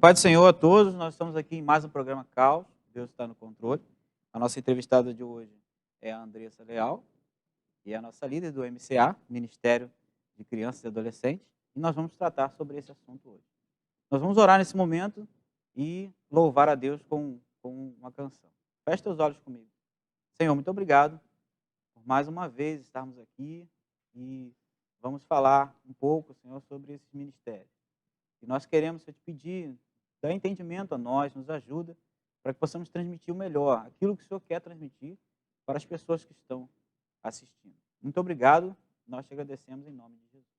Paz do Senhor a todos, nós estamos aqui em mais um programa Caos, Deus está no controle. A nossa entrevistada de hoje é a Andressa Leal, e é a nossa líder do MCA, Ministério de Crianças e Adolescentes, e nós vamos tratar sobre esse assunto hoje. Nós vamos orar nesse momento e louvar a Deus com uma canção. Feche teus olhos comigo. Senhor, muito obrigado por mais uma vez estarmos aqui e vamos falar um pouco, Senhor, sobre esse ministério. E nós queremos te pedir, dá entendimento a nós, nos ajuda, para que possamos transmitir o melhor, aquilo que o Senhor quer transmitir para as pessoas que estão assistindo. Muito obrigado, nós te agradecemos em nome de Jesus.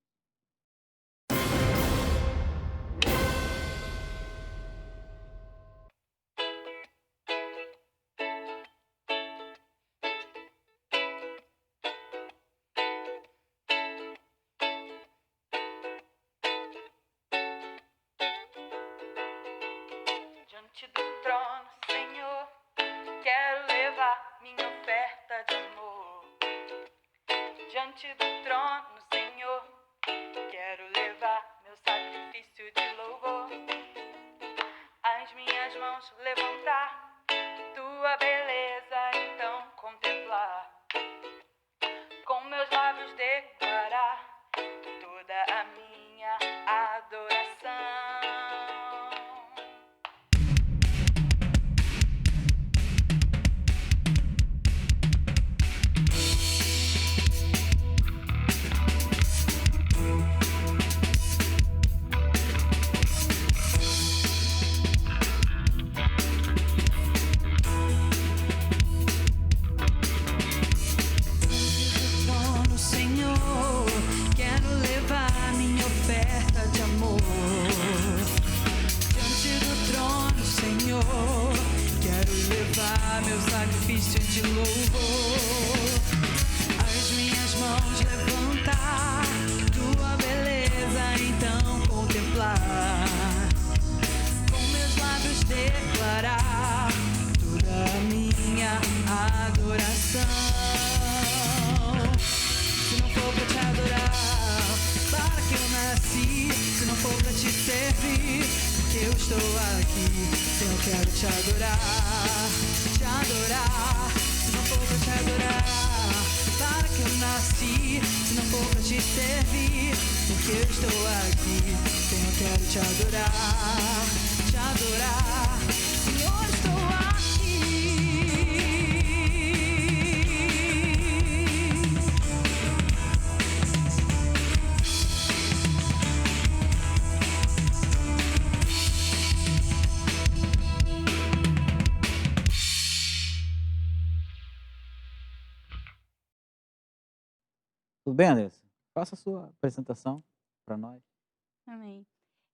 Diante do trono, Senhor, quero levar minha oferta de amor. Diante do trono, Senhor, quero levar meu sacrifício de louvor. As minhas mãos levantar, tua beleza então contemplar. Com meus lábios declarar toda a minha adoração. Meu sacrifício de louvor, as minhas mãos levantar, tua beleza então contemplar, com meus lábios declarar toda a minha adoração. Se não for pra te adorar, para que eu nasci? Se não for pra te servir, porque eu estou aqui. Eu quero te adorar, te adorar. Se não for pra te adorar, para que eu nasci? Se não for pra te servir, porque eu estou aqui. Eu quero te adorar, te adorar. Senhor, estou aqui. Tudo bem, Andressa? Faça a sua apresentação para nós. Amém.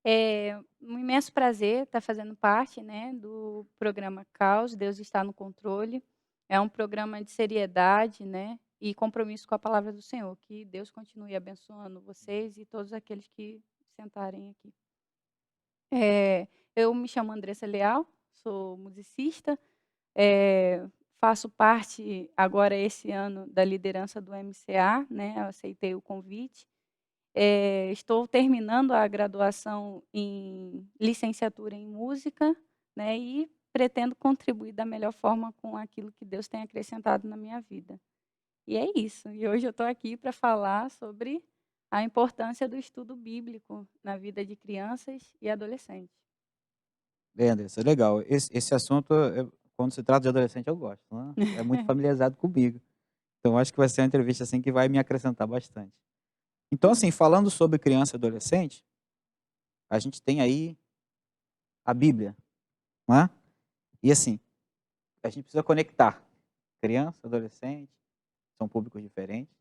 É um imenso prazer estar fazendo parte, né, do programa Caos, Deus está no controle. É um programa de seriedade, né, e compromisso com a palavra do Senhor. Que Deus continue abençoando vocês e todos aqueles que sentarem aqui. Eu me chamo Andressa Leal, sou musicista, faço parte agora esse ano da liderança do MCA, né, eu aceitei o convite. Estou terminando a graduação em licenciatura em música, né, e pretendo contribuir da melhor forma com aquilo que Deus tem acrescentado na minha vida. E é isso. E hoje eu estou aqui para falar sobre a importância do estudo bíblico na vida de crianças e adolescentes. Bem, Andressa, legal. Esse assunto, quando se trata de adolescente, eu gosto, né? É muito familiarizado comigo. Então, acho que vai ser uma entrevista assim que vai me acrescentar bastante. Então, assim, falando sobre criança e adolescente, a gente tem aí a Bíblia, não é? E assim, a gente precisa conectar criança, adolescente, são públicos diferentes,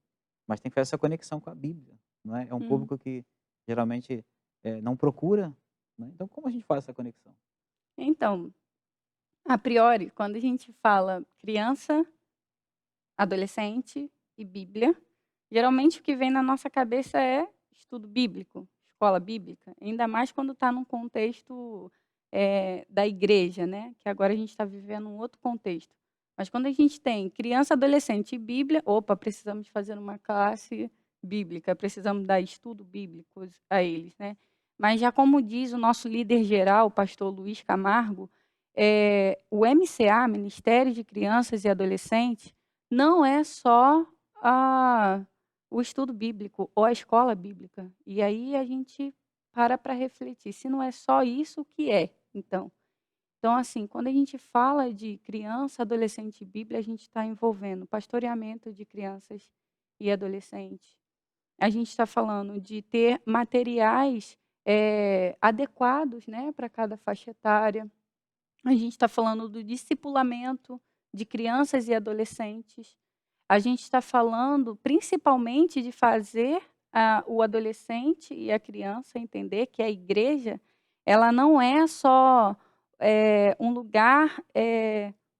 mas tem que fazer essa conexão com a Bíblia, não é? É um público que geralmente não procura, né? Então, como a gente faz essa conexão? Então, a priori, quando a gente fala criança, adolescente e Bíblia, geralmente o que vem na nossa cabeça é estudo bíblico, escola bíblica, ainda mais quando está num contexto da igreja, né? Que agora a gente está vivendo um outro contexto. Mas quando a gente tem criança, adolescente e Bíblia, opa, precisamos fazer uma classe bíblica, precisamos dar estudo bíblico a eles, né? Mas já como diz o nosso líder geral, o pastor Luiz Camargo, o MCA, Ministério de Crianças e Adolescentes, não é só o estudo bíblico ou a escola bíblica. E aí a gente para refletir, se não é só isso, o que é, então? Então, assim, quando a gente fala de criança, adolescente e Bíblia, a gente está envolvendo pastoreamento de crianças e adolescentes. A gente está falando de ter materiais adequados, né, para cada faixa etária. A gente está falando do discipulamento de crianças e adolescentes. A gente está falando principalmente de fazer o adolescente e a criança entender que a igreja ela não é só um lugar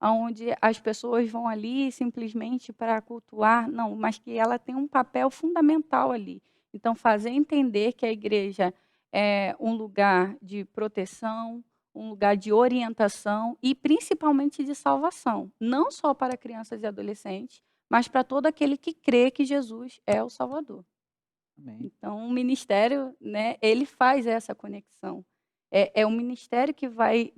onde as pessoas vão ali simplesmente para cultuar, não, mas que ela tem um papel fundamental ali. Então, fazer entender que a igreja é um lugar de proteção, um lugar de orientação e principalmente de salvação, não só para crianças e adolescentes, mas para todo aquele que crê que Jesus é o Salvador. Amém. Então, o ministério, né, ele faz essa conexão. É um ministério que vai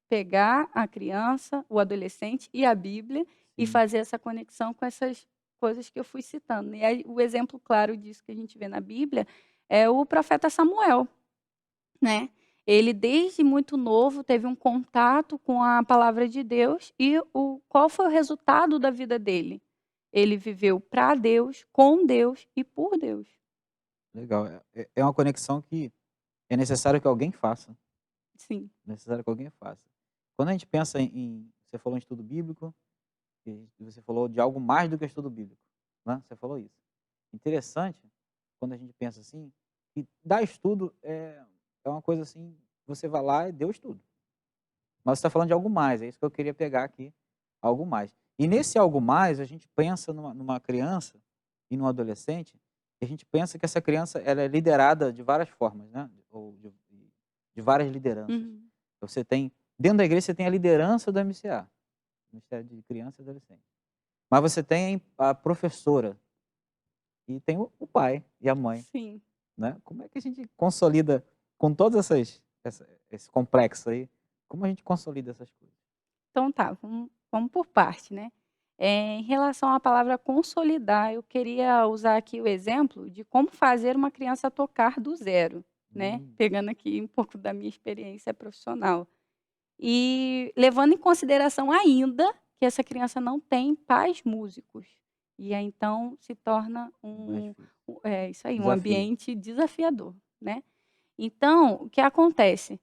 pegar a criança, o adolescente e a Bíblia e Sim. fazer essa conexão com essas coisas que eu fui citando. E aí, o exemplo claro disso que a gente vê na Bíblia é o profeta Samuel, né? Ele, desde muito novo, teve um contato com a palavra de Deus e qual foi o resultado da vida dele? Ele viveu para Deus, com Deus e por Deus. Legal. É uma conexão que é necessário que alguém faça. Sim. É necessário que alguém faça. Quando a gente pensa você falou em estudo bíblico, e você falou de algo mais do que estudo bíblico, né? Você falou isso. Interessante, quando a gente pensa assim, que dar estudo é uma coisa assim, você vai lá e deu estudo. Mas você está falando de algo mais, é isso que eu queria pegar aqui, algo mais. E nesse algo mais, a gente pensa numa criança e num adolescente, e a gente pensa que essa criança ela é liderada de várias formas, né? Ou de várias lideranças. Uhum. Você tem, dentro da igreja, você tem a liderança do MCA, Ministério de Criança e Adolescente. Mas você tem a professora e tem o pai e a mãe, Sim. né? Como é que a gente consolida com todos esse complexo aí? Como a gente consolida essas coisas? Então tá, vamos por parte, né? Em relação à palavra consolidar, eu queria usar aqui o exemplo de como fazer uma criança tocar do zero, né? Pegando aqui um pouco da minha experiência profissional. E levando em consideração ainda que essa criança não tem pais músicos. E aí então se torna Mais difícil. isso aí, um Desafio. ambiente desafiador, né? Então, o que acontece?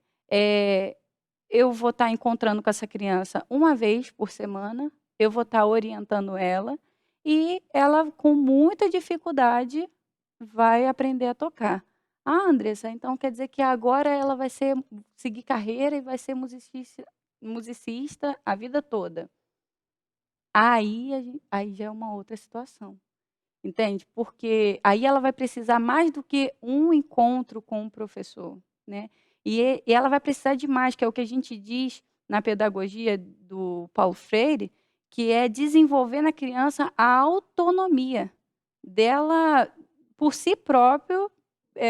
Eu vou estar encontrando com essa criança uma vez por semana, eu vou estar orientando ela e ela, com muita dificuldade, vai aprender a tocar. Ah, Andressa, então quer dizer que agora ela vai seguir carreira e vai ser musicista a vida toda. Aí já é uma outra situação, entende? Porque aí ela vai precisar mais do que um encontro com um professor, né? E ela vai precisar de mais, que é o que a gente diz na pedagogia do Paulo Freire, que é desenvolver na criança a autonomia dela, por si próprio,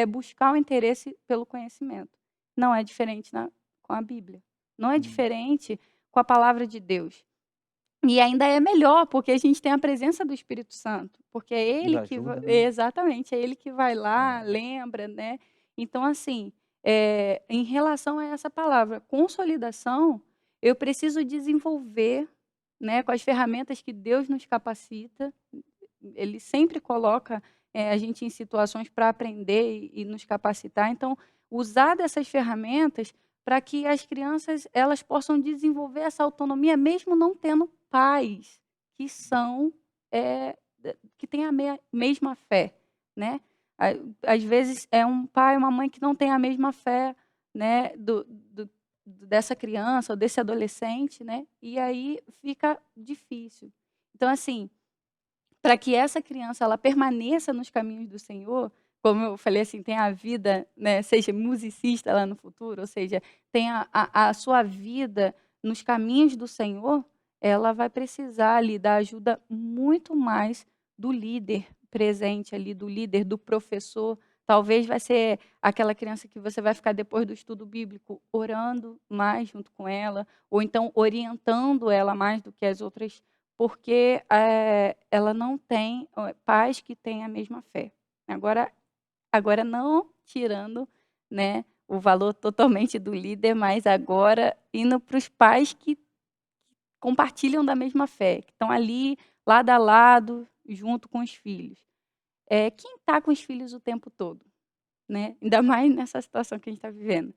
buscar o interesse pelo conhecimento. Não é diferente com a Bíblia. Não é diferente com a palavra de Deus. E ainda é melhor, porque a gente tem a presença do Espírito Santo, porque é ele que ajuda, vai, né? exatamente, é ele que vai lá, lembra, né? Então, assim, em relação a essa palavra, consolidação, eu preciso desenvolver, né, com as ferramentas que Deus nos capacita. Ele sempre coloca a gente em situações para aprender e nos capacitar. Então, usar dessas ferramentas para que as crianças elas possam desenvolver essa autonomia, mesmo não tendo pais que são que têm a mesma fé, né? Às vezes é um pai, uma mãe que não tem a mesma fé, né, dessa criança ou desse adolescente, né? E aí fica difícil. Então, assim, para que essa criança ela permaneça nos caminhos do Senhor, como eu falei assim, tem a vida, né, seja musicista lá no futuro, ou seja, tem a sua vida nos caminhos do Senhor, ela vai precisar ali da ajuda muito mais do líder presente ali, do líder, do professor, Talvez vai ser aquela criança que você vai ficar depois do estudo bíblico orando mais junto com ela, ou então orientando ela mais do que as outras, porque ela não tem pais que têm a mesma fé. Agora não tirando, né, o valor totalmente do líder, mas agora indo para os pais que compartilham da mesma fé, que estão ali lado a lado, junto com os filhos. Quem está com os filhos o tempo todo, né? Ainda mais nessa situação que a gente está vivendo,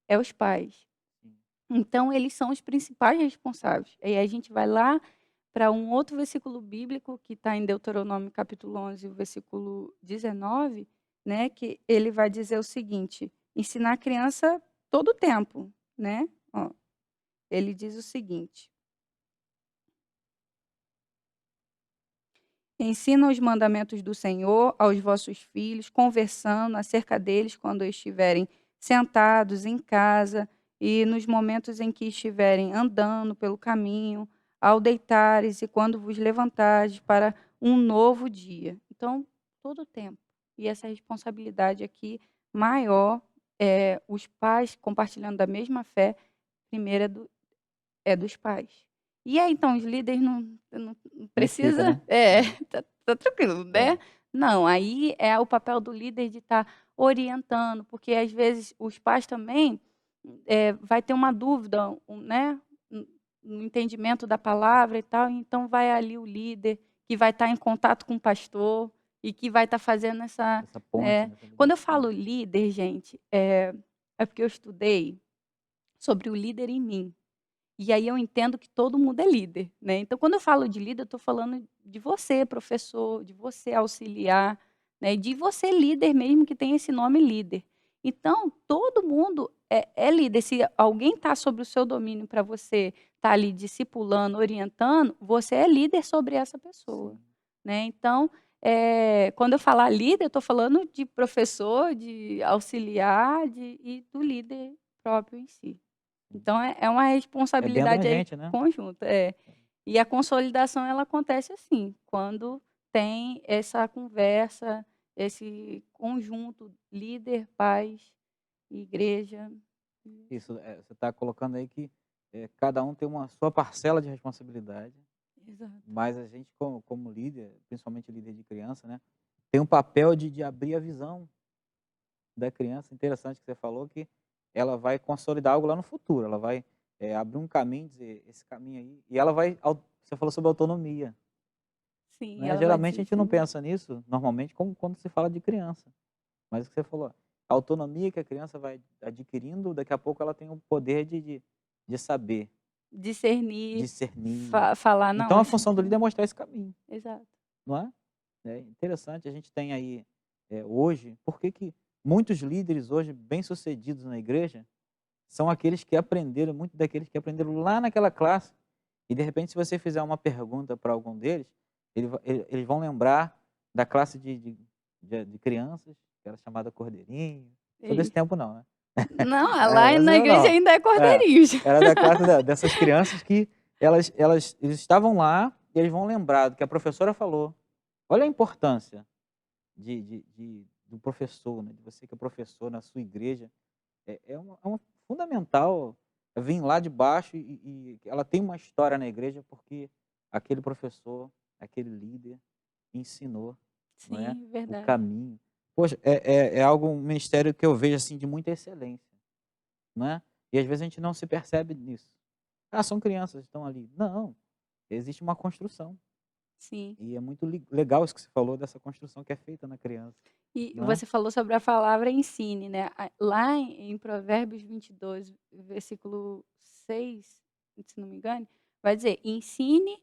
é os pais. Então, eles são os principais responsáveis. E aí a gente vai lá para um outro versículo bíblico que está em Deuteronômio capítulo 11, o versículo 19, né? Que ele vai dizer o seguinte: ensinar a criança todo o tempo, né? Ó, ele diz o seguinte: ensina os mandamentos do Senhor aos vossos filhos, conversando acerca deles quando estiverem sentados em casa e nos momentos em que estiverem andando pelo caminho, ao deitares e quando vos levantares para um novo dia. Então, todo o tempo. E essa responsabilidade aqui maior, os pais compartilhando da mesma fé, primeiro é dos pais. E aí, então, os líderes não precisa, né? tá tranquilo, né? Não, aí é o papel do líder de estar orientando, porque às vezes os pais também vai ter uma dúvida, né, no entendimento da palavra e tal, então vai ali o líder que vai estar em contato com o pastor e que vai estar fazendo essa ponte. né? Né? Quando eu falo líder, gente, é porque eu estudei sobre o líder em mim. E aí eu entendo que todo mundo é líder, né? Então, quando eu falo de líder, eu estou falando de você, professor, de você, auxiliar, né? De você, líder mesmo, que tem esse nome líder. Então, todo mundo é líder. Se alguém está sobre o seu domínio para você estar ali discipulando, orientando, você é líder sobre essa pessoa, né? Então, quando eu falar líder, eu estou falando de professor, de auxiliar e do líder próprio em si. Então, é uma responsabilidade aí gente, né? conjunta. E a consolidação ela acontece assim, quando tem essa conversa, esse conjunto, líder, pais, igreja. Isso, você está colocando aí que cada um tem uma sua parcela de responsabilidade, Exato. mas a gente, como líder, principalmente líder de criança, né, tem um papel de abrir a visão da criança. Interessante que você falou que ela vai consolidar algo lá no futuro, ela vai abrir um caminho, dizer, esse caminho aí, e ela vai, você falou sobre autonomia. Sim, Né? ela Geralmente a vai gente não pensa nisso, normalmente, como quando se fala de criança. Mas o que você falou, a autonomia que a criança vai adquirindo, daqui a pouco ela tem o poder de saber, discernir, discernir. falar, não. Então a função do líder é mostrar esse caminho. Exato. Não é? É interessante, a gente tem aí hoje, por que muitos líderes hoje bem-sucedidos na igreja são aqueles que aprenderam, muitos daqueles que aprenderam lá naquela classe, e de repente se você fizer uma pergunta para algum deles, eles vão lembrar da classe de crianças, que era chamada Cordeirinho. Sou desse tempo não, né? Não, lá na igreja não. ainda é Cordeirinho. Era da classe dessas crianças que eles estavam lá e eles vão lembrar do que a professora falou. Olha a importância do professor, né? De você que é professor na sua igreja. É uma fundamental vir lá de baixo e ela tem uma história na igreja porque aquele professor, aquele líder ensinou, não é? Sim, verdade. O caminho. Poxa, um ministério que eu vejo assim de muita excelência, não é? E às vezes a gente não se percebe nisso. São crianças, estão ali. Não, existe uma construção. Sim. E é muito legal isso que você falou dessa construção que é feita na criança. E você falou sobre a palavra ensine, né? Lá em Provérbios 22, versículo 6, se não me engano, vai dizer: ensine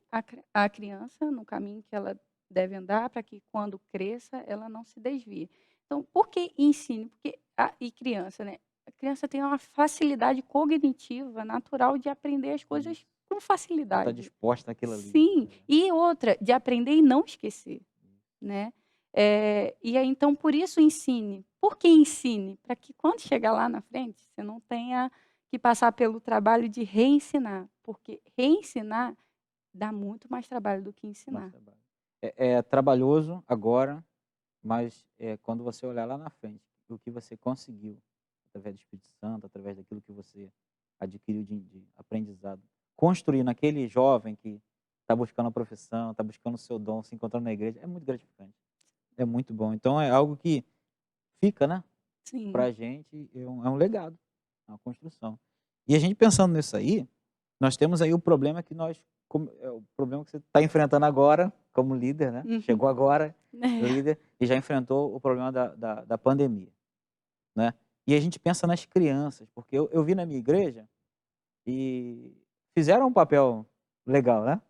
a criança no caminho que ela deve andar, para que quando cresça ela não se desvie. Então, por que ensine? Porque e criança, né? A criança tem uma facilidade cognitiva natural de aprender as coisas com facilidade. Está disposta naquilo ali. Sim, e outra, de aprender e não esquecer, né? E aí, então, por isso ensine. Por que ensine? Para que quando chegar lá na frente, você não tenha que passar pelo trabalho de reensinar, porque reensinar dá muito mais trabalho do que ensinar. É trabalhoso agora, mas quando você olhar lá na frente, o que você conseguiu, através do Espírito Santo, através daquilo que você adquiriu de aprendizado, construir naquele jovem que está buscando a profissão, está buscando o seu dom, se encontrando na igreja, é muito gratificante. É muito bom. Então é algo que fica, né, Sim. pra gente, é um legado, é uma construção. E a gente pensando nisso aí, nós temos aí o problema que o problema que você está enfrentando agora, como líder, né? Uhum. Chegou agora, É. líder, e já enfrentou o problema da pandemia, né? E a gente pensa nas crianças, porque eu vi na minha igreja e fizeram um papel legal, né?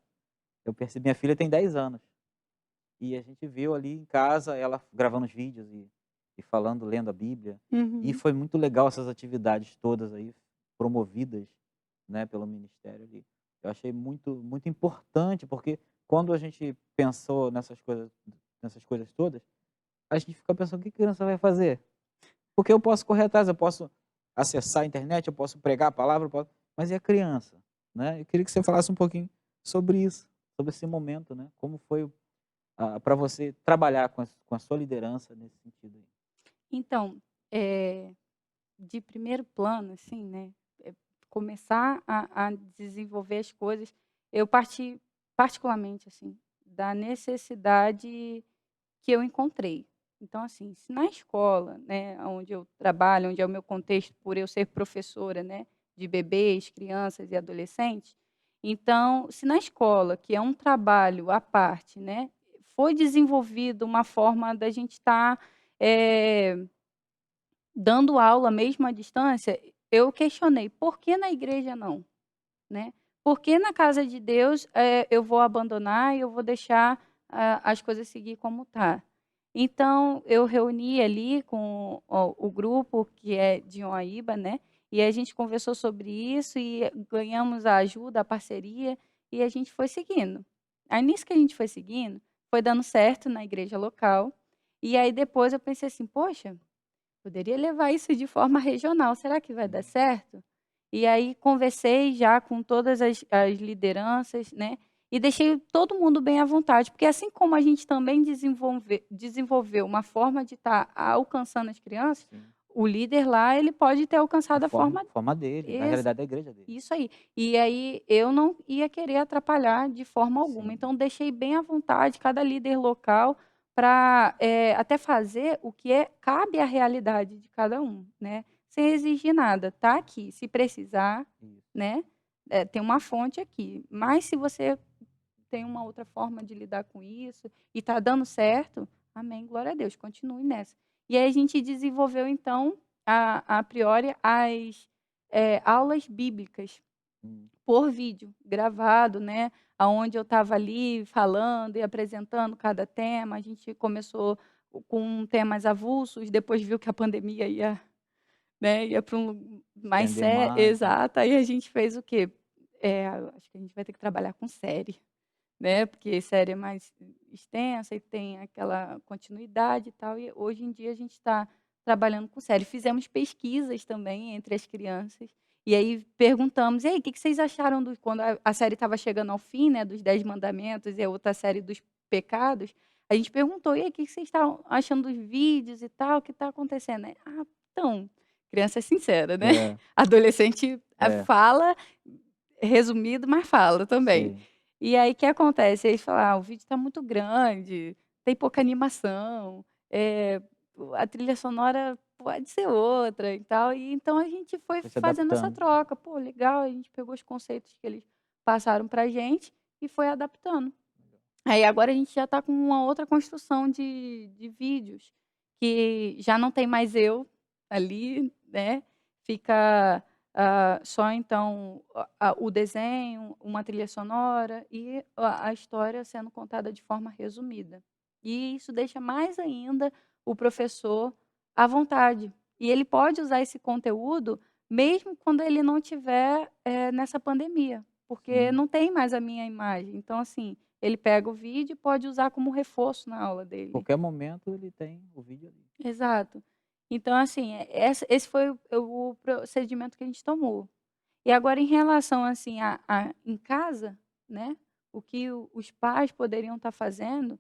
Eu percebi, minha filha tem 10 anos. E a gente viu ali em casa ela gravando os vídeos e falando, lendo a Bíblia. E Uhum. foi muito legal essas atividades todas aí, promovidas, né, pelo ministério ali. Eu achei muito, muito importante, porque quando a gente pensou nessas coisas todas, a gente fica pensando: o que a criança vai fazer? Porque eu posso correr atrás, eu posso acessar a internet, eu posso pregar a palavra, mas e a criança? Né? Eu queria que você falasse um pouquinho sobre isso, sobre esse momento, né? Como foi para você trabalhar com a sua liderança nesse sentido aí? Então, de primeiro plano, assim, né, começar a desenvolver as coisas, eu parti particularmente, assim, da necessidade que eu encontrei. Então, assim, se na escola, né, onde eu trabalho, onde é o meu contexto, por eu ser professora, né, de bebês, crianças e adolescentes, então, se na escola, que é um trabalho à parte, né, foi desenvolvido uma forma da gente estar dando aula mesmo à distância, eu questionei: "Por que na igreja não?", né. "Por que na casa de Deus, eu vou abandonar e eu vou deixar as coisas seguir como tá?". Então eu reuni ali com o grupo que é de Uaíba, né, e a gente conversou sobre isso e ganhamos a ajuda, a parceria, e a gente foi seguindo. Aí nisso que a gente foi seguindo, foi dando certo na igreja local, e aí depois eu pensei assim: "Poxa, poderia levar isso de forma regional, será que vai dar Sim, certo?". E aí conversei já com todas as lideranças, né, e deixei todo mundo bem à vontade, porque assim como a gente também desenvolveu uma forma de estar alcançando as crianças, sim. o líder lá, ele pode ter A alcançado a forma forma forma dele, da exa realidade da igreja dele. isso aí. E aí eu não ia querer atrapalhar de forma alguma, Sim, então deixei bem à vontade cada líder local para, até fazer o que cabe à realidade de cada um, né, sem exigir nada. Tá aqui, se precisar, isso. né, tem uma fonte aqui, mas se você tem uma outra forma de lidar com isso e está dando certo, amém, glória a Deus, continue nessa. E aí a gente desenvolveu então, a priori, as, aulas bíblicas Hum, por vídeo, gravado, né, aonde eu estava ali falando e apresentando cada tema. A gente começou com temas avulsos, depois viu que a pandemia ia, né, ia para um mais estender mais, né. exato, aí a gente fez o quê? Acho que a gente vai ter que trabalhar com série, né, porque série é mais extensa e tem aquela continuidade e tal, e hoje em dia a gente está trabalhando com série. Fizemos pesquisas também entre as crianças, e aí perguntamos: "E aí, o que que vocês acharam do", quando a série estava chegando ao fim, né, dos 10 mandamentos e a outra série dos pecados, a gente perguntou: "E aí, o que que vocês estão achando dos vídeos e tal, o que está acontecendo?". Aí: "Ah, então", criança é sincera, né, É, adolescente, é, fala resumido, mas fala também. sim. E aí, o que acontece? Eles falam: "Ah, o vídeo está muito grande, tem pouca animação, a trilha sonora pode ser outra e tal". E então a gente foi Foi se fazendo essa adaptando. troca. Pô, legal, a gente pegou os conceitos que eles passaram pra gente e foi adaptando. Aí agora a gente já está com uma outra construção de vídeos, que já não tem mais eu ali, né, fica, só então o desenho, uma trilha sonora e a história sendo contada de forma resumida. E isso deixa mais ainda o professor à vontade. E ele pode usar esse conteúdo mesmo quando ele não estiver, nessa pandemia, porque Sim. não tem mais a minha imagem. Então assim, ele pega o vídeo e pode usar como reforço na aula dele. Qualquer momento ele tem o vídeo ali. Exato. Então, assim, esse foi o procedimento que a gente tomou. E agora em relação, assim, a em casa, né, o que os pais poderiam estar fazendo,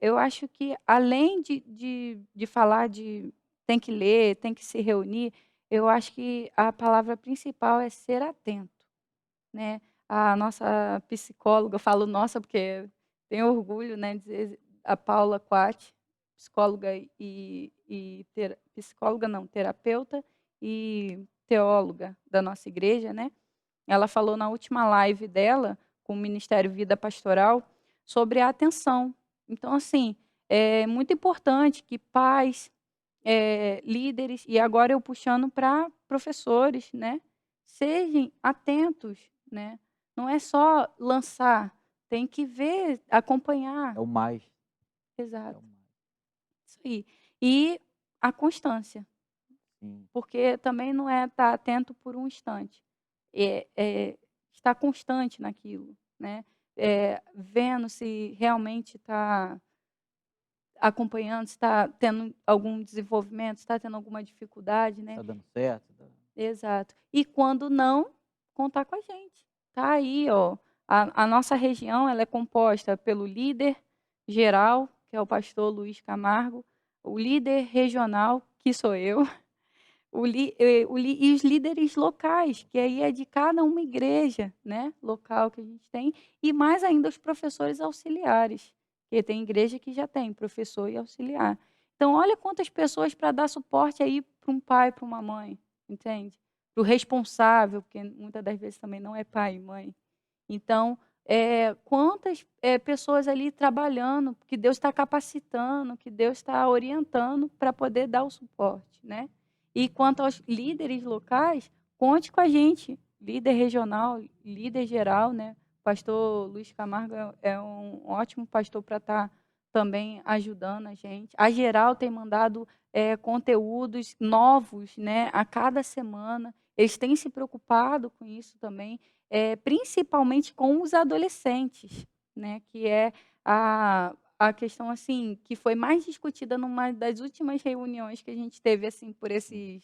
eu acho que além de falar de tem que ler, tem que se reunir, eu acho que a palavra principal é ser atento, né. A nossa psicóloga, eu falo nossa porque tenho orgulho, né, de dizer a Paula Quat, psicóloga psicóloga não, terapeuta e teóloga da nossa igreja, né. Ela falou na última live dela, com o Ministério Vida Pastoral, sobre a atenção. Então, assim, é muito importante que pais, líderes, e agora eu puxando para professores, né, sejam atentos, né. Não é só lançar, tem que ver, acompanhar. É o mais. É Exato, o mais. isso aí. E a constância, Sim. porque também não é estar atento por um instante, é estar constante naquilo, né, vendo se realmente está acompanhando, se está tendo algum desenvolvimento, se está tendo alguma dificuldade, né. Tá dando certo? Exato. E quando não, contar com a gente. Tá aí, ó, a nossa região ela é composta pelo líder geral, que é o pastor Luiz Camargo, o líder regional, que sou eu, e os líderes locais, que aí é de cada uma igreja, né, local que a gente tem, e mais ainda os professores auxiliares, porque tem igreja que já tem professor e auxiliar. Então olha quantas pessoas para dar suporte aí para um pai, para uma mãe, entende? Para o responsável, porque muitas das vezes também não é pai e mãe. Então, quantas, pessoas ali trabalhando, que Deus está capacitando, que Deus está orientando para poder dar o suporte, né. E quanto aos líderes locais, conte com a gente, líder regional, líder geral, né. Pastor Luiz Camargo é um ótimo pastor para estar também ajudando a gente. A geral tem mandado, conteúdos novos, né, a cada semana. Eles têm se preocupado com isso também, principalmente com os adolescentes, né, que é a questão, assim, que foi mais discutida numa das últimas reuniões que a gente teve, assim, por esses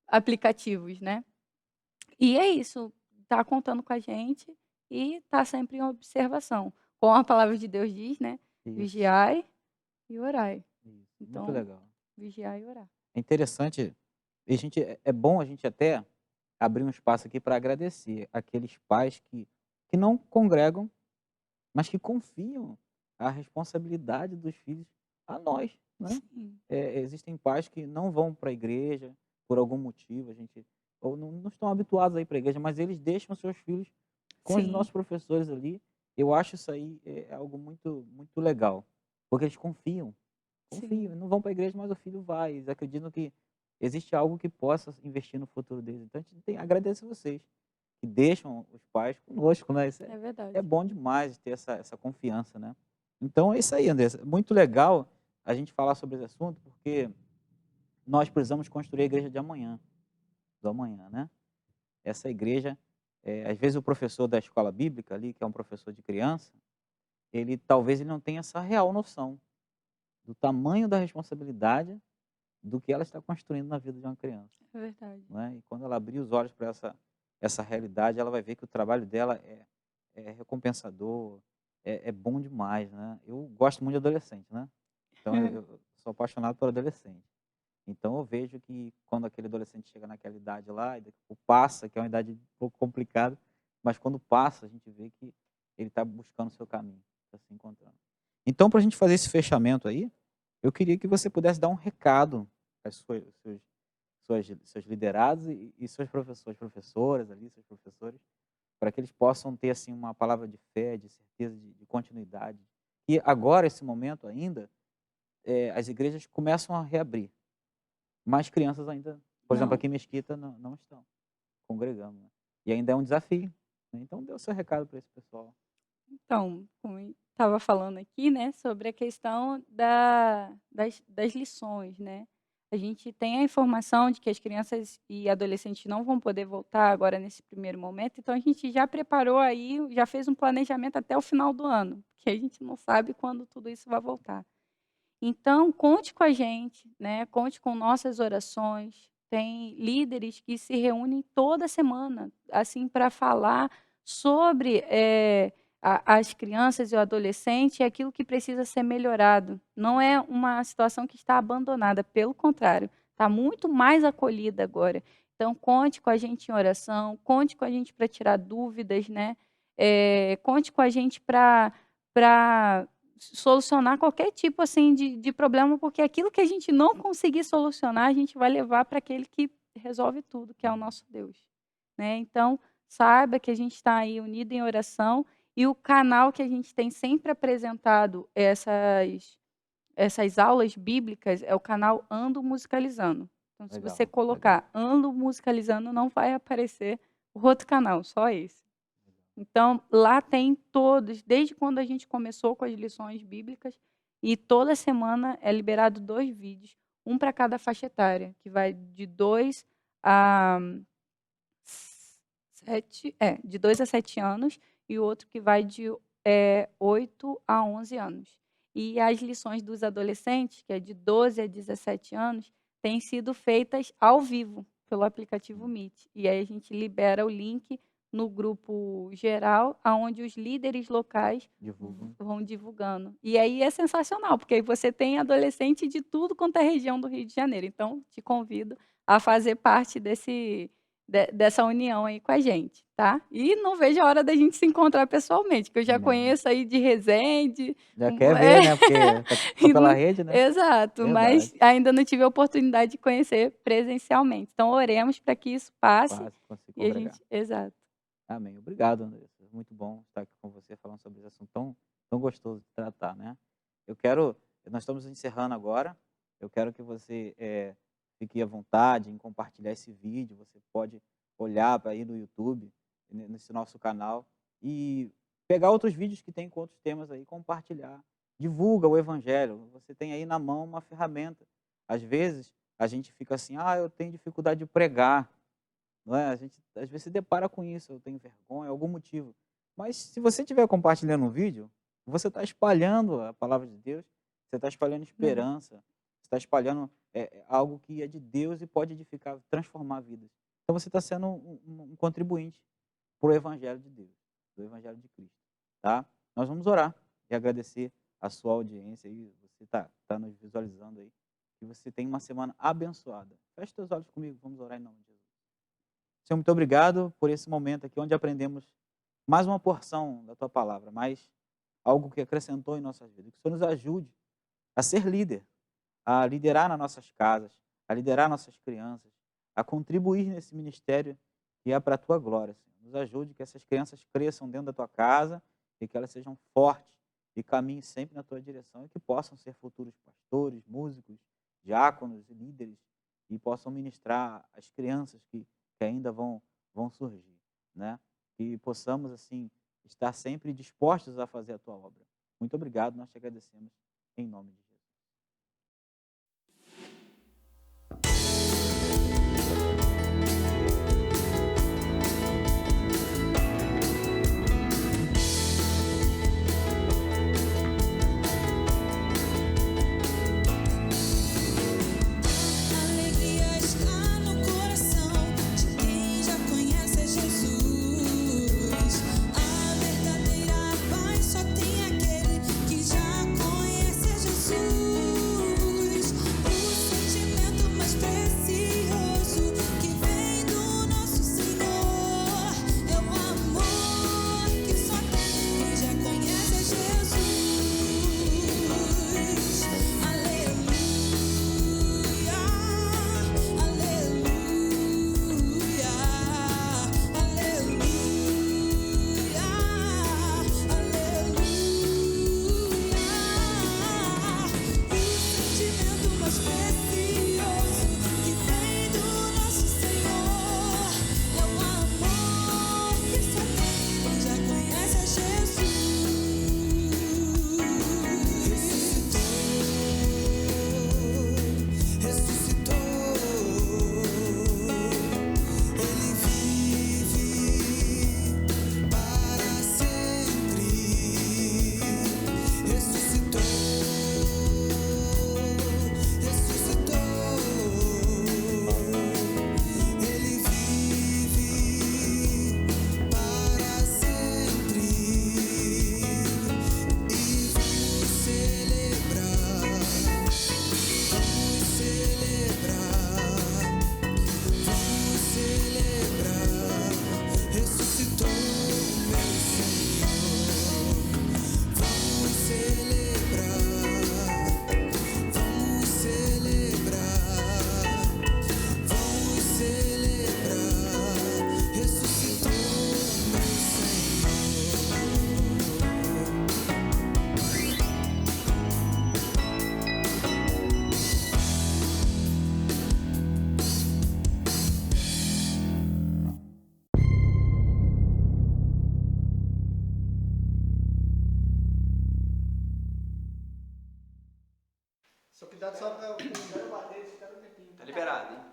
aplicativos, né. E é isso, tá contando com a gente e tá sempre em observação. Como a palavra de Deus diz, né, Isso, vigiai e orai. isso. Muito Então, legal. vigiar e orar. É interessante, e a gente é bom a gente até abrir um espaço aqui para agradecer aqueles pais que não congregam, mas que confiam a responsabilidade dos filhos a nós, né. Sim, Existem pais que não vão para a igreja por algum motivo, a gente ou não estão habituados a ir para a igreja, mas eles deixam seus filhos com os sim, nossos professores ali. Eu acho isso aí, algo muito legal, porque eles confiam, sim. não vão para a igreja, mas o filho vai, eles acreditam que existe algo que possa investir no futuro deles. Então a gente tem agradeço vocês, que deixam os pais conosco, né, isso É é verdade. bom demais ter essa confiança, né. Então é isso aí, Andressa, muito legal a gente falar sobre esse assunto, porque nós precisamos construir a igreja de amanhã, do amanhã, né. Essa igreja, às vezes o professor da escola bíblica ali, que é um professor de criança, ele talvez ele não tenha essa real noção do tamanho da responsabilidade do que ela está construindo na vida de uma criança, É verdade. né. E quando ela abrir os olhos para essa realidade, ela vai ver que o trabalho dela é recompensador, é bom demais, né. Eu gosto muito de adolescente, né, então eu sou apaixonado por adolescente. Então eu vejo que quando aquele adolescente chega naquela idade lá e daqui a pouco passa, que é uma idade um pouco complicada, mas quando passa a gente vê que ele está buscando o seu caminho, está se encontrando. Então para a gente fazer esse fechamento aí, eu queria que você pudesse dar um recado às seus liderados e seus professores, professoras ali, seus professores, para que eles possam ter assim uma palavra de fé, de certeza, de continuidade. E agora esse momento ainda, as igrejas começam a reabrir. Mas crianças ainda, por exemplo, Não. aqui em Mesquita não estão congregando, né. E ainda é um desafio, né, então dê o seu recado para esse pessoal. Então, como estava falando aqui, né, sobre a questão das lições, né. A gente tem a informação de que as crianças e adolescentes não vão poder voltar agora nesse primeiro momento, então a gente já preparou aí, já fez um planejamento até o final do ano, porque a gente não sabe quando tudo isso vai voltar. Então, conte com a gente, né, conte com nossas orações. Tem líderes que se reúnem toda semana, assim, para falar sobre, as crianças e o adolescente é aquilo que precisa ser melhorado. Não é uma situação que está abandonada, pelo contrário, está muito mais acolhida agora. Então, conte com a gente em oração, conte com a gente para tirar dúvidas, né? Conte com a gente para solucionar qualquer tipo assim de problema, porque aquilo que a gente não conseguir solucionar, a gente vai levar para aquele que resolve tudo, que é o nosso Deus, né? Então, saiba que a gente está aí unido em oração e o canal que a gente tem sempre apresentado essas aulas bíblicas é o canal Ando Musicalizando. Então, se Legal, você legal. colocar Ando Musicalizando, não vai aparecer o outro canal, só esse. Então, lá tem todos, desde quando a gente começou com as lições bíblicas, e toda semana é liberado 2 vídeos, um para cada faixa etária, que vai de 2 a 7, de 2 a 7 anos, e o outro que vai de 8 a 11 anos. E as lições dos adolescentes, que é de 12 a 17 anos, têm sido feitas ao vivo, pelo aplicativo Meet. E aí a gente libera o link no grupo geral, aonde os líderes locais Divulgam. vão divulgando. E aí é sensacional, porque aí você tem adolescente de tudo quanto é região do Rio de Janeiro. Então, te convido a fazer parte dessa união aí com a gente, tá? E não vejo a hora da gente se encontrar pessoalmente, que eu já Não. conheço aí de Resende. Já quer ver, né? Porque tá E pela não- rede, né? Exato, mas Verdade. ainda não tive a oportunidade de conhecer presencialmente. Então, oremos para que isso passe Fácil conseguir e a congregar. gente. Exato. Amém. Obrigado, Andressa. Muito bom estar aqui com você falando sobre esse assunto tão gostoso de tratar, né? Nós estamos encerrando agora. Eu quero que você fique à vontade em compartilhar esse vídeo. Você pode olhar para aí no YouTube, nesse nosso canal, e pegar outros vídeos que tem com outros temas aí, compartilhar. Divulga o evangelho. Você tem aí na mão uma ferramenta. Às vezes, a gente fica assim, eu tenho dificuldade de pregar. Não é? A gente às vezes se depara com isso, eu tenho vergonha, algum motivo. Mas se você estiver compartilhando um vídeo, você está espalhando a palavra de Deus, você está espalhando esperança, você está espalhando algo que é de Deus e pode edificar, transformar vidas. Então você está sendo um contribuinte para o Evangelho de Deus, do Evangelho de Cristo. Tá? Nós vamos orar e agradecer a sua audiência aí, você está nos visualizando aí, que você tenha uma semana abençoada. Feche seus olhos comigo, vamos orar em nome de Jesus. Senhor, muito obrigado por esse momento aqui, onde aprendemos mais uma porção da Tua palavra, mais algo que acrescentou em nossas vidas. Que o Senhor nos ajude a ser líder, a liderar nas nossas casas, a liderar nossas crianças, a contribuir nesse ministério que é para a Tua glória, Senhor. Nos ajude que essas crianças cresçam dentro da Tua casa e que elas sejam fortes e caminhem sempre na Tua direção e que possam ser futuros pastores, músicos, diáconos e líderes e possam ministrar às crianças que ainda vão surgir, né? Que possamos, assim, estar sempre dispostos a fazer a Tua obra. Muito obrigado, nós te agradecemos em nome de Jesus. Alegria está no coração de quem já conhece Jesus. A verdadeira paz só tem aquele que já conhece Jesus. Cuidado só para o bater, esse cara um tempinho. Tá liberado, hein?